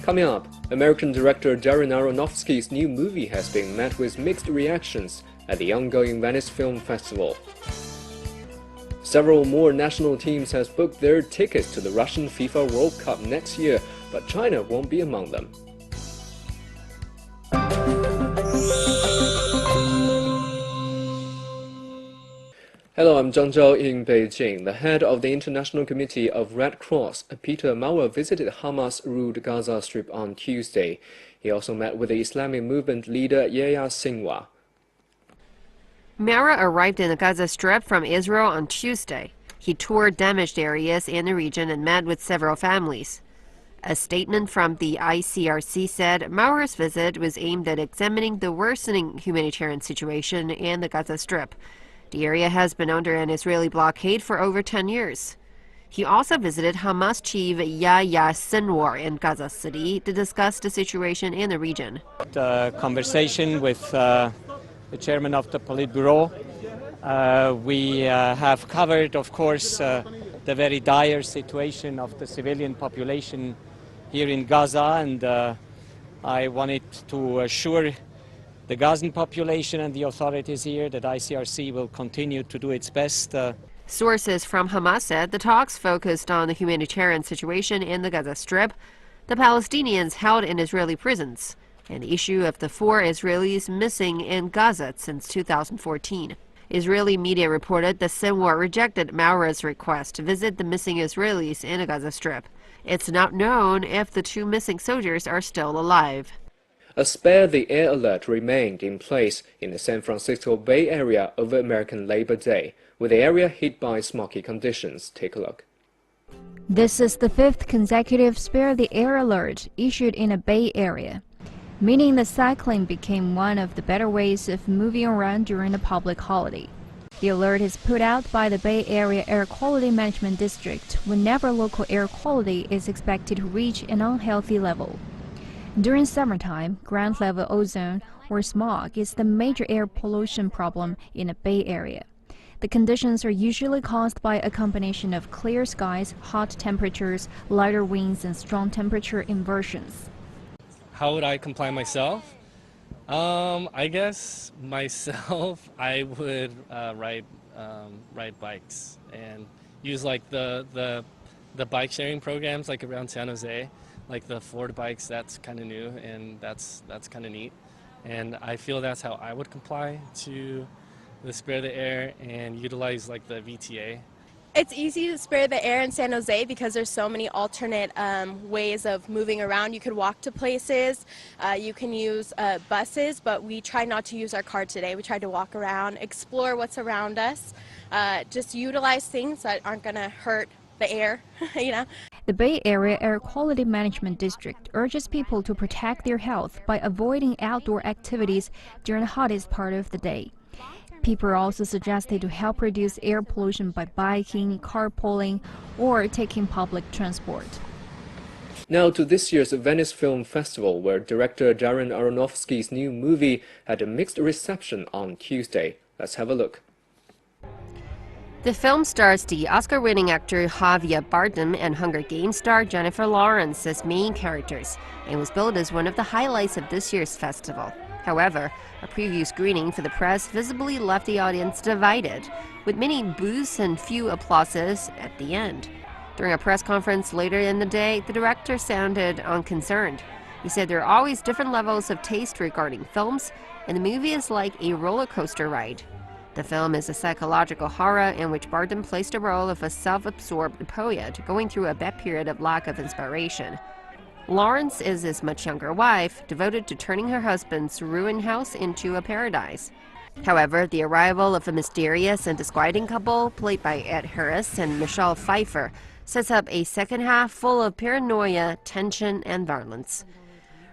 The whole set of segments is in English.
Coming up, American director Darren Aronofsky's new movie has been met with mixed reactions at the ongoing Venice Film Festival. Several more national teams have booked their tickets to the Russian FIFA World Cup next year, but China won't be among them. Hello, I'm Zhang Zhao in Beijing. The head of the International Committee of Red Cross, Peter Maurer, visited Hamas-ruled Gaza Strip on Tuesday. He also met with the Islamic movement leader Yahya Sinwar. Maurer arrived in the Gaza Strip from Israel on Tuesday. He toured damaged areas in the region and met with several families. A statement from the ICRC said Maurer's visit was aimed at examining the worsening humanitarian situation in the Gaza Strip. The area has been under an Israeli blockade for over 10 years. He also visited Hamas chief Yahya Sinwar in Gaza City to discuss the situation in the region. The conversation with the chairman of the Politburo, we have covered, of course, the very dire situation of the civilian population here in Gaza, and I wanted to assure the Gazan population and the authorities here that ICRC will continue to do its best. Sources from Hamas said the talks focused on the humanitarian situation in the Gaza Strip, the Palestinians held in Israeli prisons, and the issue of the 4 Israelis missing in Gaza since 2014. Israeli media reported that Sinwar rejected Maurer's request to visit the missing Israelis in the Gaza Strip. It's not known if the 2 missing soldiers are still alive. A spare the air alert remained in place in the San Francisco Bay Area over American Labor Day, with the area hit by smoky conditions. Take a look. This is the 5th consecutive spare the air alert issued in a Bay Area, meaning that cycling became one of the better ways of moving around during the public holiday. The alert is put out by the Bay Area Air Quality Management District whenever local air quality is expected to reach an unhealthy level. During summertime, ground-level ozone, or smog, is the major air pollution problem in the Bay Area. The conditions are usually caused by a combination of clear skies, hot temperatures, lighter winds, and strong temperature inversions. How would I comply myself? I guess myself, I would ride bikes and use like the bike sharing programs like around San Jose. Like the Ford bikes, that's kind of new, and that's kind of neat. And I feel that's how I would comply to the spare the air and utilize like the VTA. It's easy to spare the air in San Jose because there's so many alternate ways of moving around. You could walk to places, you can use buses, but we try not to use our car today. We tried to walk around, explore what's around us, just utilize things that aren't going to hurt the air, you know. The Bay Area Air Quality Management District urges people to protect their health by avoiding outdoor activities during the hottest part of the day. People are also suggested to help reduce air pollution by biking, carpooling, or taking public transport. Now to this year's Venice Film Festival, where director Darren Aronofsky's new movie had a mixed reception on Tuesday. Let's have a look. The film stars the Oscar-winning actor Javier Bardem and Hunger Games star Jennifer Lawrence as main characters, and was billed as one of the highlights of this year's festival. However, a preview screening for the press visibly left the audience divided, with many boos and few applauses at the end. During a press conference later in the day, the director sounded unconcerned. He said there are always different levels of taste regarding films, and the movie is like a roller coaster ride. The film is a psychological horror in which Bardem plays the role of a self-absorbed poet going through a bad period of lack of inspiration. Lawrence is his much younger wife, devoted to turning her husband's ruined house into a paradise. However, the arrival of a mysterious and disquieting couple, played by Ed Harris and Michelle Pfeiffer, sets up a second half full of paranoia, tension, and violence.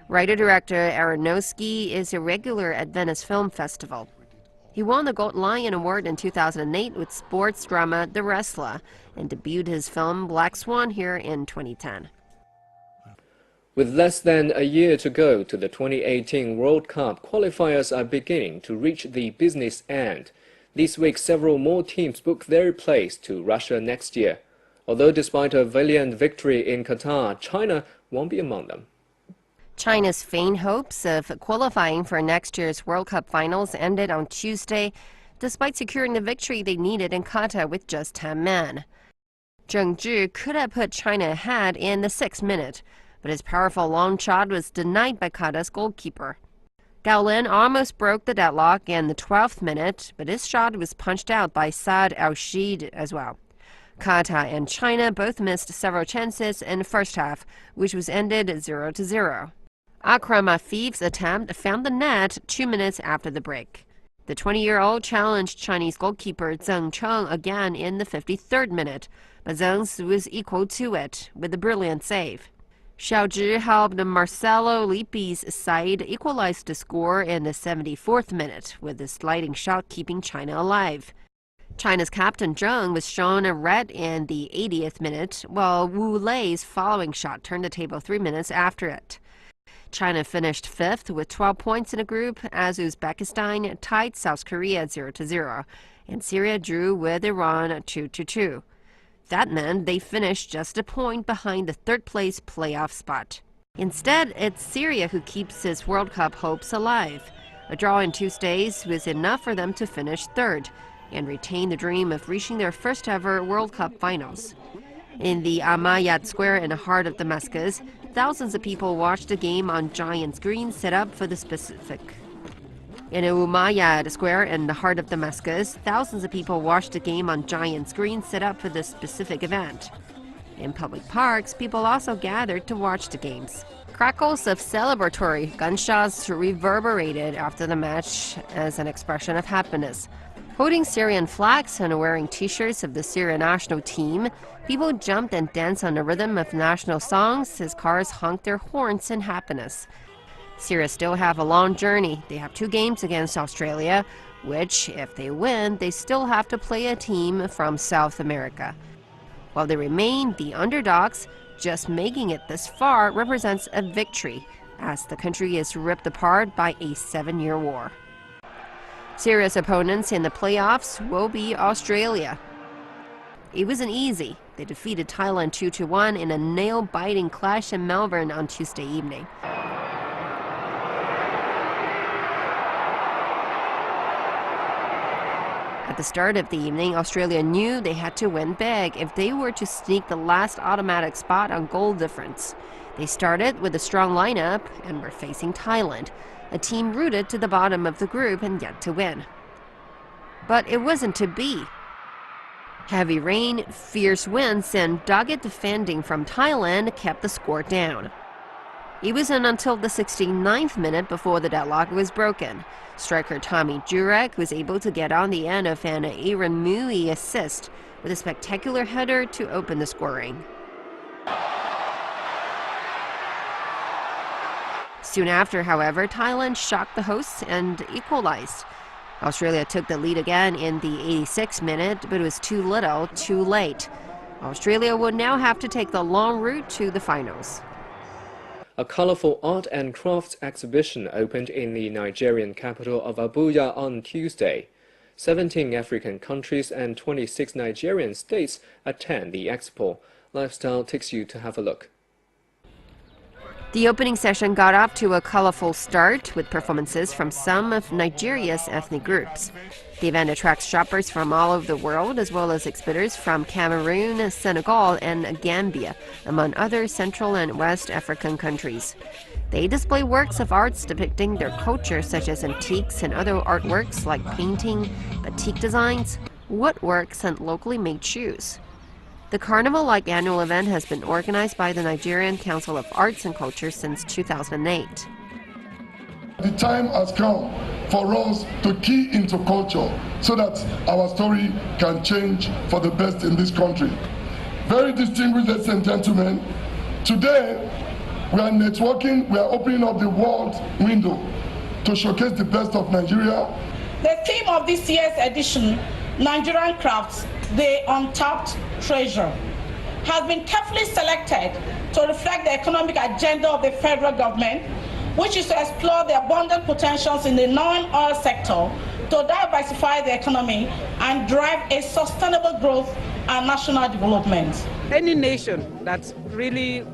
Writer-director Aronofsky is a regular at Venice Film Festival. He won the Gold Lion Award in 2008 with sports drama The Wrestler, and debuted his film Black Swan here in 2010. With less than a year to go to the 2018 World Cup, qualifiers are beginning to reach the business end. This week, several more teams book their place to Russia next year. Although despite a valiant victory in Qatar, China won't be among them. China's faint hopes of qualifying for next year's World Cup finals ended on Tuesday, despite securing the victory they needed in Qatar with just 10 men. Zheng Zhi could have put China ahead in the 6th minute, but his powerful long shot was denied by Qatar's goalkeeper. Gao Lin almost broke the deadlock in the 12th minute, but his shot was punched out by Saad Al-Shid as well. Qatar and China both missed several chances in the first half, which was ended 0-0. Akram Afif's attempt found the net 2 minutes after the break. The 20-year-old challenged Chinese goalkeeper Zheng Cheng again in the 53rd minute, but Zheng's was equal to it with a brilliant save. Xiao Zhi helped Marcelo Lippi's side equalize the score in the 74th minute, with a sliding shot keeping China alive. China's captain Zheng was shown a red in the 80th minute, while Wu Lei's following shot turned the table 3 minutes after it. China finished 5th with 12 points in a group as Uzbekistan tied South Korea 0-0, and Syria drew with Iran 2-2. That meant they finished just a point behind the 3rd-place playoff spot. Instead, it's Syria who keeps its World Cup hopes alive. A draw in Tuesdays was enough for them to finish 3rd and retain the dream of reaching their first-ever World Cup finals. In the Amayat Square in the heart of Damascus, thousands of people watched the game on giant screens set up for the specific. In Umayyad Square in the heart of Damascus, thousands of people watched the game on giant screens set up for this specific event. In public parks, people also gathered to watch the games. Crackles of celebratory gunshots reverberated after the match as an expression of happiness. Holding Syrian flags and wearing t-shirts of the Syrian national team, people jumped and danced on the rhythm of national songs as cars honked their horns in happiness. Syria still have a long journey. They have 2 games against Australia, which, if they win, they still have to play a team from South America. While they remain the underdogs, just making it this far represents a victory, as the country is ripped apart by a 7-year war. Syria's opponents in the playoffs will be Australia. It wasn't easy. They defeated Thailand 2-1 in a nail-biting clash in Melbourne on Tuesday evening. At the start of the evening, Australia knew they had to win big if they were to sneak the last automatic spot on goal difference. They started with a strong lineup and were facing Thailand, a team rooted to the bottom of the group and yet to win. But it wasn't to be. Heavy rain, fierce winds, and dogged defending from Thailand kept the score down. It wasn't until the 69th minute before the deadlock was broken. Striker Tommy Jurek was able to get on the end of an Aaron Mui assist with a spectacular header to open the scoring. Soon after, however, Thailand shocked the hosts and equalized. Australia took the lead again in the 86th minute, but it was too little, too late. Australia would now have to take the long route to the finals. A colorful art and crafts exhibition opened in the Nigerian capital of Abuja on Tuesday. 17 African countries and 26 Nigerian states attend the expo. Lifestyle takes you to have a look. The opening session got off to a colorful start with performances from some of Nigeria's ethnic groups. The event attracts shoppers from all over the world, as well as exhibitors from Cameroon, Senegal, and Gambia, among other Central and West African countries. They display works of arts depicting their culture, such as antiques and other artworks like painting, batik designs, woodworks, and locally made shoes. The carnival-like annual event has been organized by the Nigerian Council of Arts and Culture since 2008. The time has come for us to key into culture so that our story can change for the best in this country. Very distinguished ladies and gentlemen, today we are networking, we are opening up the world window to showcase the best of Nigeria. The theme of this year's edition, Nigerian Crafts, the Untapped Treasure, has been carefully selected to reflect the economic agenda of the federal government, which is to explore the abundant potentials in the non-oil sector to diversify the economy and drive a sustainable growth and national development. Any nation that really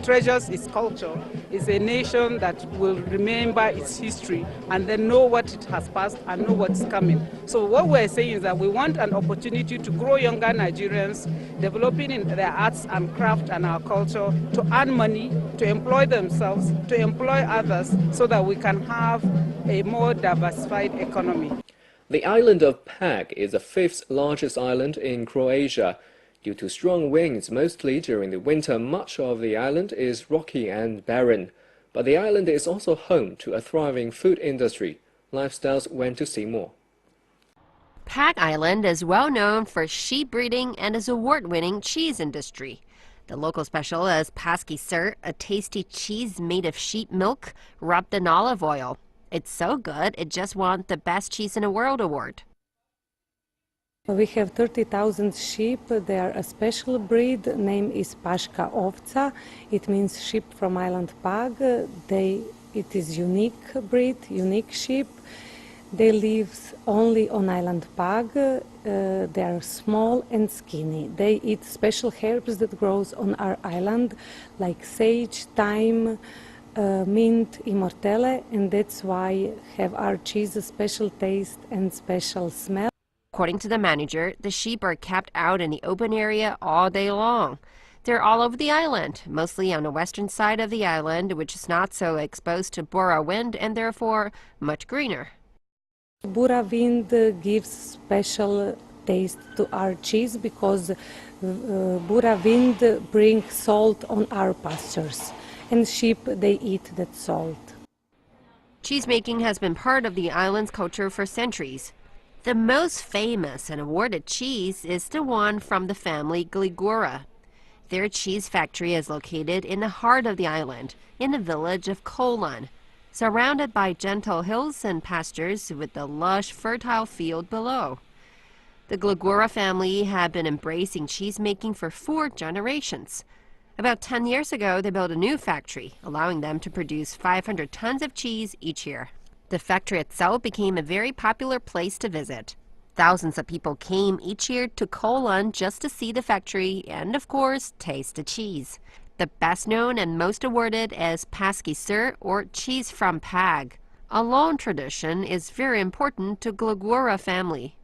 treasures its culture is a nation that will remember its history and then know what it has passed and know what's coming. So what we're saying is that we want an opportunity to grow younger Nigerians, developing in their arts and craft and our culture, to earn money, to employ themselves, to employ others, so that we can have a more diversified economy. The island of Pag is the fifth largest island in Croatia. Due to strong winds, mostly during the winter, much of the island is rocky and barren. But the island is also home to a thriving food industry. Lifestyles went to see more. Pag Island is well known for sheep breeding and its award-winning cheese industry. The local special is paski sir, a tasty cheese made of sheep milk rubbed in olive oil. It's so good, it just won the Best Cheese in the World award. We have 30,000 sheep. They are a special breed. Name is Paška ovca. It means sheep from island Pag. It is unique breed, unique sheep. They live only on island Pag. They are small and skinny. They eat special herbs that grows on our island, like sage, thyme, mint, immortelle, and that's why have our cheese a special taste and special smell. According to the manager, the sheep are kept out in the open area all day long. They're all over the island, mostly on the western side of the island, which is not so exposed to Bora wind and therefore much greener. Bora wind gives special taste to our cheese because Bora wind brings salt on our pastures, and sheep, they eat that salt. Cheesemaking has been part of the island's culture for centuries. The most famous and awarded cheese is the one from the family Gligura. Their cheese factory is located in the heart of the island, in the village of Kolan, surrounded by gentle hills and pastures with the lush, fertile field below. The Gligura family have been embracing cheesemaking for 4 generations. About 10 years ago, they built a new factory, allowing them to produce 500 tons of cheese each year. The factory itself became a very popular place to visit. Thousands of people came each year to Kolan just to see the factory and, of course, taste the cheese. The best known and most awarded is paski sir, or cheese from Pag. A long tradition is very important to Gligura family.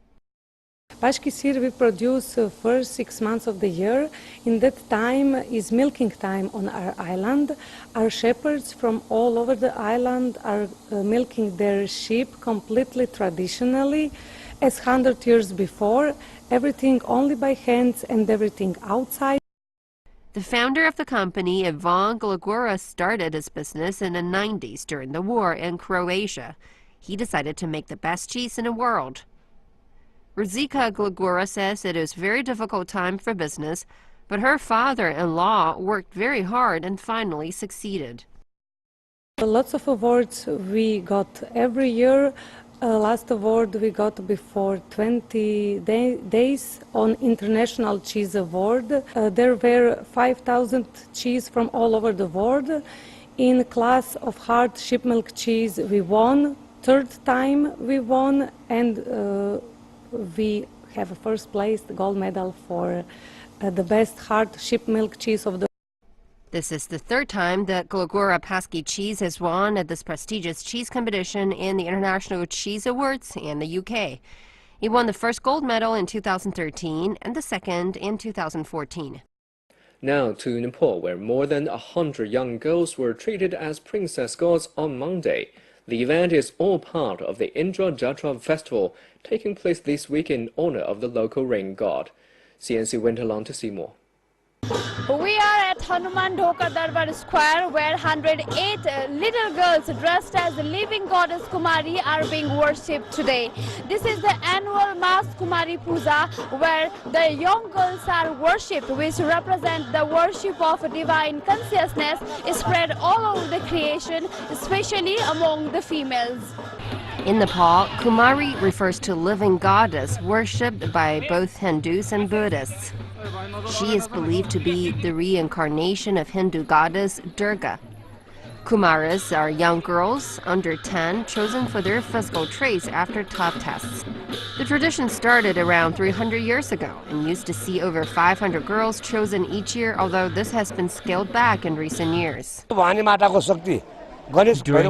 Paški sir we produce first 6 months of the year. In that time is milking time on our island. Our shepherds from all over the island are milking their sheep completely traditionally, as 100 years before, everything only by hands and everything outside. The founder of the company, Ivan Gligura, started his business in the 90s during the war in Croatia. He decided to make the best cheese in the world. Rizika Gligura says it is a very difficult time for business, but her father-in-law worked very hard and finally succeeded. Lots of awards we got every year. Last award we got before 20 days on International Cheese Award. There were 5,000 cheese from all over the world. In class of hard sheep milk cheese we won. 3rd time we won, and we have a first place, the gold medal for the best hard sheep milk cheese of the world. This is the 3rd time that Gligura Paski cheese has won at this prestigious cheese competition in the International Cheese Awards in the UK. He won the first gold medal in 2013 and the second in 2014. Now to Nepal, where more than 100 young girls were treated as princess girls on Monday. The event is all part of the Indra Jatra festival taking place this week in honor of the local rain god. CNC went along to see more. We are at Hanuman Dhoka Darbar Square, where 108 little girls dressed as the living goddess Kumari are being worshipped today. This is the annual masked Kumari Puja, where the young girls are worshipped, which represent the worship of divine consciousness spread all over the creation, especially among the females. In Nepal, Kumari refers to living goddess worshipped by both Hindus and Buddhists. She is believed to be the reincarnation of Hindu goddess Durga. Kumaras are young girls under 10 chosen for their physical traits after tough tests. The tradition started around 300 years ago and used to see over 500 girls chosen each year, although this has been scaled back in recent years. During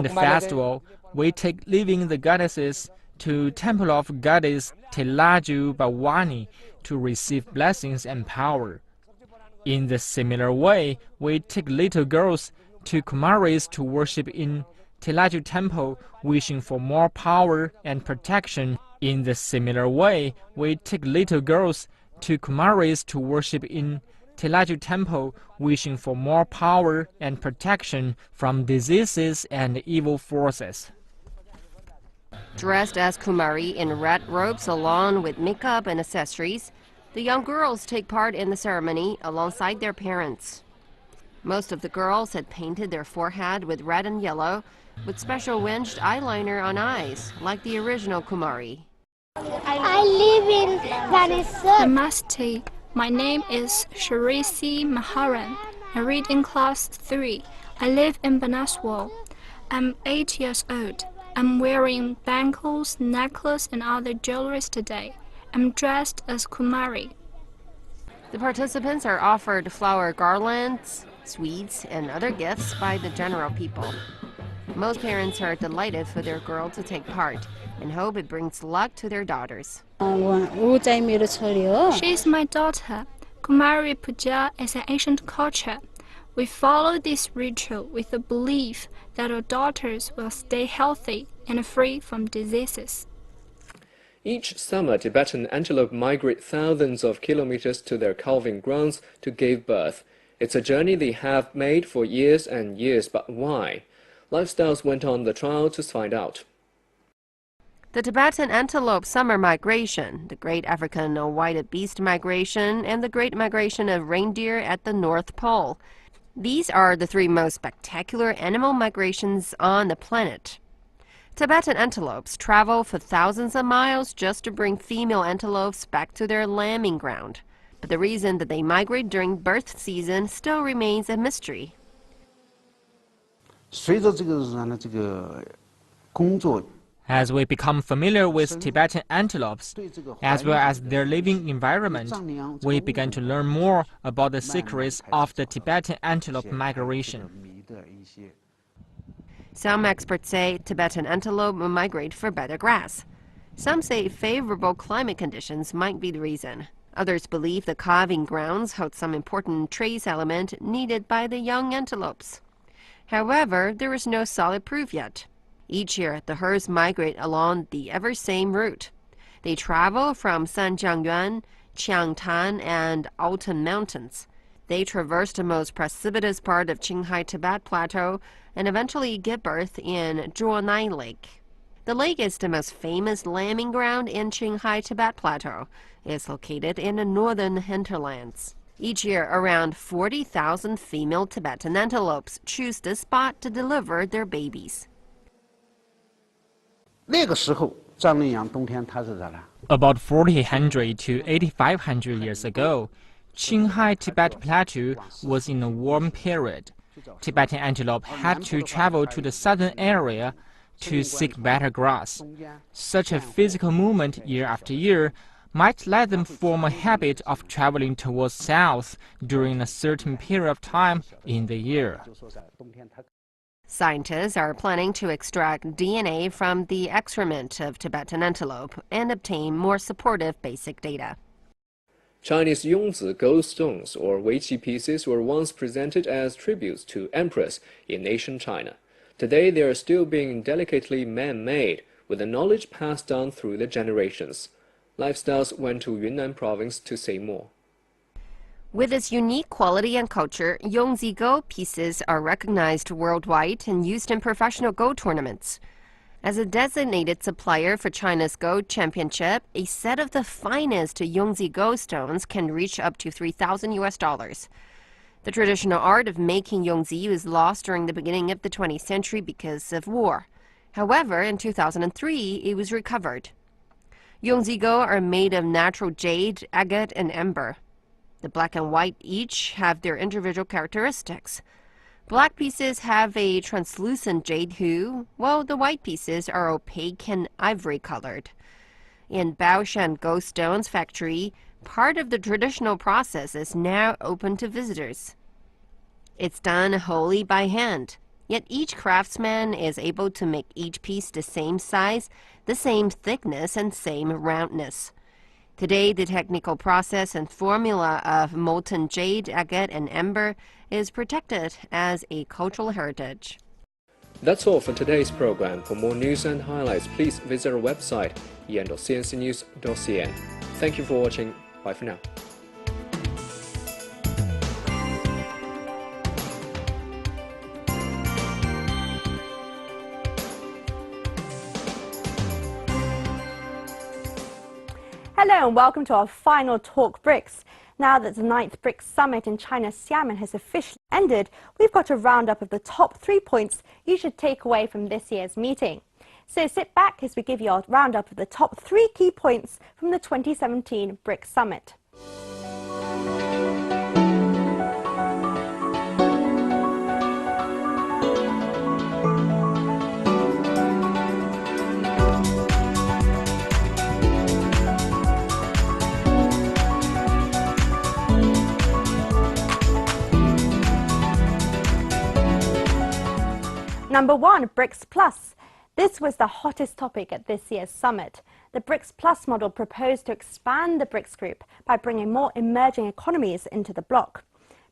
the festival, we take living the goddesses to temple of goddess Telaju Bawani to receive blessings and power. In the similar way, we take little girls to Kumaris to worship in Telaju temple, wishing for more power and protection. In the similar way, we take little girls to Kumaris to worship in Telaju temple, wishing for more power and protection from diseases and evil forces. Dressed as Kumari in red robes along with makeup and accessories, the young girls take part in the ceremony alongside their parents. Most of the girls had painted their forehead with red and yellow, with special winged eyeliner on eyes, like the original Kumari. I live in Vanessa. Namaste. My name is Sharisi Maharan. I read in class 3. I live in Banaswal. I'm 8 years old. I'm wearing bangles, necklace, and other jewelry today. I'm dressed as Kumari. The participants are offered flower garlands, sweets, and other gifts by the general people. Most parents are delighted for their girl to take part and hope it brings luck to their daughters. She is my daughter. Kumari Puja is an ancient culture. We follow this ritual with the belief that our daughters will stay healthy and free from diseases. Each summer, Tibetan antelope migrate thousands of kilometers to their calving grounds to give birth. It's a journey they have made for years and years, but why? Lifestyles went on the trial to find out. The Tibetan antelope summer migration, the Great African White Beast migration, and the Great Migration of Reindeer at the North Pole. These are the three most spectacular animal migrations on the planet. Tibetan antelopes travel for thousands of miles just to bring female antelopes back to their lambing ground. But the reason that they migrate during birth season still remains a mystery. As we become familiar with Tibetan antelopes, as well as their living environment, we begin to learn more about the secrets of the Tibetan antelope migration. Some experts say Tibetan antelope will migrate for better grass. Some say favorable climate conditions might be the reason. Others believe the calving grounds hold some important trace element needed by the young antelopes. However, there is no solid proof yet. Each year, the herds migrate along the ever-same route. They travel from Sanjiangyuan, Qiangtan, and Altan Mountains. They traverse the most precipitous part of Qinghai Tibet Plateau and eventually give birth in Zhuonai Lake. The lake is the most famous lambing ground in Qinghai Tibet Plateau. It is located in the northern hinterlands. Each year, around 40,000 female Tibetan antelopes choose this spot to deliver their babies. About 4,800 to 8,500 years ago, Qinghai Tibet Plateau was in a warm period. Tibetan antelope had to travel to the southern area to seek better grass. Such a physical movement year after year might let them form a habit of traveling towards south during a certain period of time in the year. Scientists are planning to extract DNA from the excrement of Tibetan antelope and obtain more supportive basic data. Chinese Yongzi gold stones or Weiqi pieces were once presented as tributes to emperors in ancient China. Today they are still being delicately man-made, with the knowledge passed down through the generations. Lifestyles went to Yunnan province to say more. With its unique quality and culture, Yongzi gold pieces are recognized worldwide and used in professional gold tournaments. As a designated supplier for China's Gold Championship, a set of the finest Yongzi gold stones can reach up to $3,000. The traditional art of making Yongzi was lost during the beginning of the 20th century because of war. However, in 2003, it was recovered. Yongzi gold are made of natural jade, agate, and amber. The black and white each have their individual characteristics. Black pieces have a translucent jade hue, while the white pieces are opaque and ivory colored. In Baoshan Ghost Stones Factory, part of the traditional process is now open to visitors. It's done wholly by hand, yet each craftsman is able to make each piece the same size, the same thickness, and same roundness. Today, the technical process and formula of molten jade, agate, and amber is protected as a cultural heritage. That's all for today's program. For more news and highlights, please visit our website, yan.cncnews.cn. Thank you for watching. Bye for now. Hello and welcome to our final Talk BRICS. Now that the 9th BRICS Summit in China's Xiamen has officially ended, we've got a roundup of the top 3 points you should take away from this year's meeting. So sit back as we give you our roundup of the top 3 key points from the 2017 BRICS Summit. Number 1, BRICS Plus. This was the hottest topic at this year's summit. The BRICS Plus model proposed to expand the BRICS group by bringing more emerging economies into the bloc.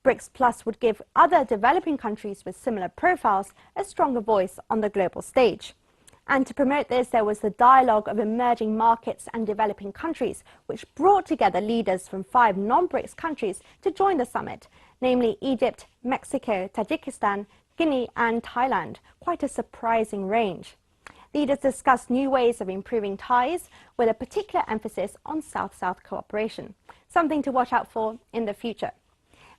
BRICS Plus would give other developing countries with similar profiles a stronger voice on the global stage. And to promote this, there was the Dialogue of Emerging Markets and Developing Countries, which brought together leaders from 5 non-BRICS countries to join the summit, namely Egypt, Mexico, Tajikistan, Guinea and Thailand, quite a surprising range. Leaders discussed new ways of improving ties with a particular emphasis on South-South cooperation, something to watch out for in the future.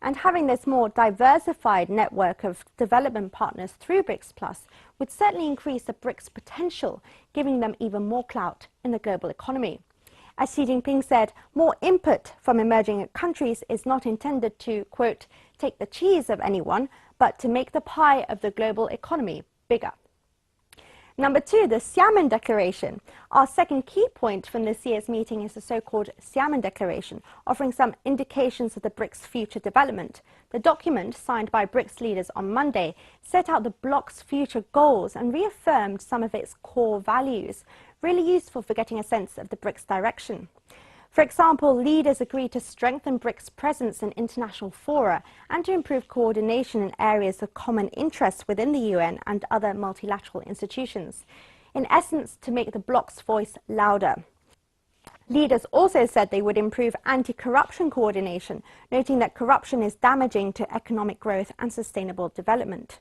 And having this more diversified network of development partners through BRICS Plus would certainly increase the BRICS potential, giving them even more clout in the global economy. As Xi Jinping said, more input from emerging countries is not intended to, quote, take the cheese of anyone, but to make the pie of the global economy bigger. Number 2, the Xiamen Declaration. Our second key point from this year's meeting is the so-called Xiamen Declaration, offering some indications of the BRICS' future development. The document, signed by BRICS leaders on Monday, set out the bloc's future goals and reaffirmed some of its core values, really useful for getting a sense of the BRICS direction. For example, leaders agreed to strengthen BRICS' presence in international fora and to improve coordination in areas of common interest within the UN and other multilateral institutions. In essence, to make the bloc's voice louder. Leaders also said they would improve anti-corruption coordination, noting that corruption is damaging to economic growth and sustainable development.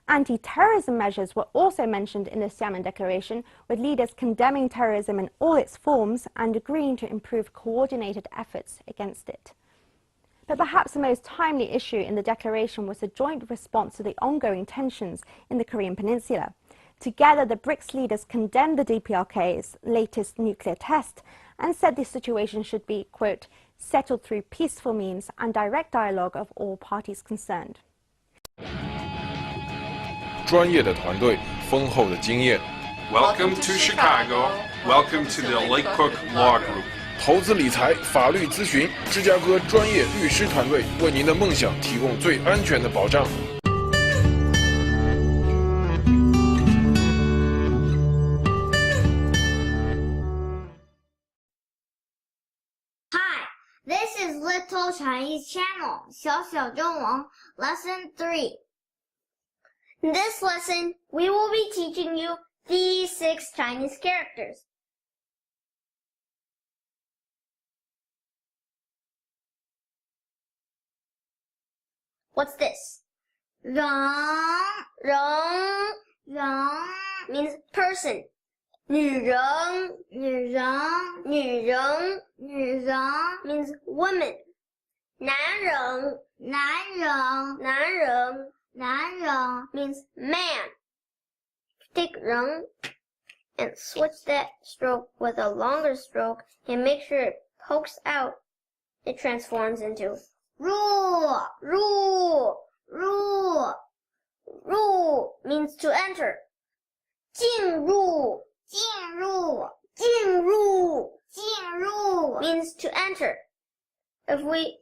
Anti-terrorism measures were also mentioned in the Xiamen Declaration, with leaders condemning terrorism in all its forms and agreeing to improve coordinated efforts against it. But perhaps the most timely issue in the declaration was the joint response to the ongoing tensions in the Korean Peninsula. Together, the BRICS leaders condemned the DPRK's latest nuclear test and said the situation should be, quote, settled through peaceful means and direct dialogue of all parties concerned. 专业的团队，丰厚的经验。Welcome to Chicago. Welcome to the Lake Cook Law Group. 投资理财、法律咨询，芝加哥专业律师团队为您的梦想提供最安全的保障。Hi, this is Little Chinese Channel, 小小中文, Lesson 3. In this lesson, we will be teaching you these 6 Chinese characters. What's this? Rong, rong, rong means person. 女人, 女人, 女人, 女人 means woman. 男人, 男人, 男人, 男人 means man. Take 人 and switch that stroke with a longer stroke and make sure it pokes out. It transforms into 弱, 弱, 弱.入 means to enter. 进入means to enter. If we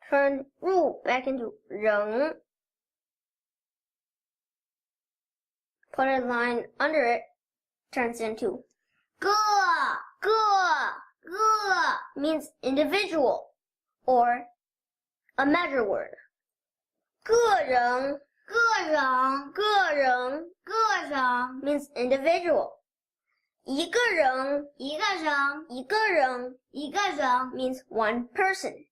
turn 入 back into 人, put a line under it, turns into 个 means individual or a measure word. 个人 means individual. 一个人 means one person.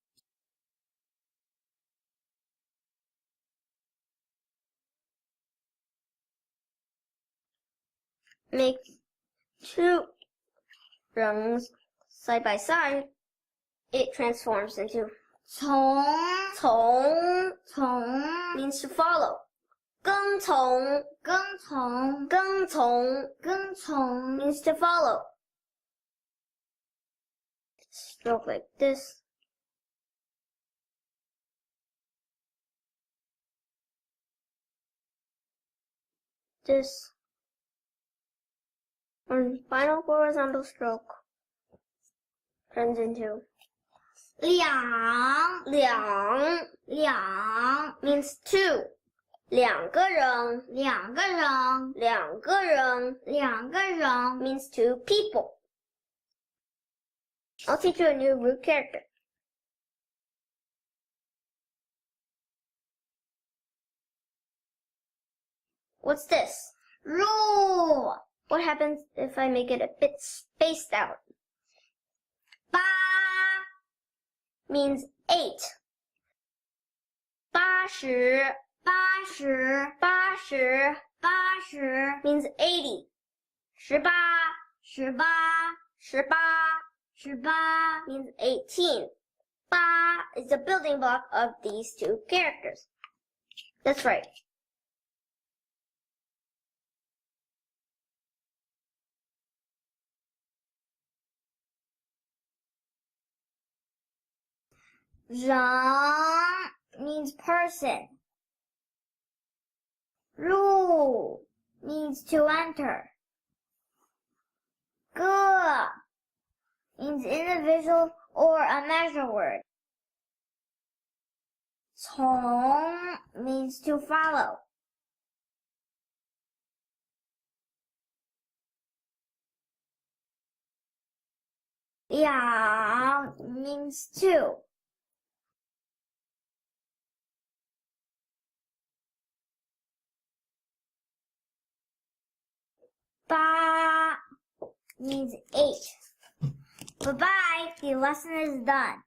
Make two 人 side by side, it transforms into 从 means to follow. 跟从 means to follow. Stroke like this. This. And final horizontal stroke turns into 两 means two. 两个人 means two people. I'll teach you a new root character. What's this? 入. What happens if I make it a bit spaced out? 八 means 8. 80 means 80. 18 means 18. 八 is the building block of these two characters. That's right. Rang means person. Ru means to enter. Ge means individual or a measure word. Cong means to follow. Liang means two. Ba means 8. Bye-bye, the lesson is done.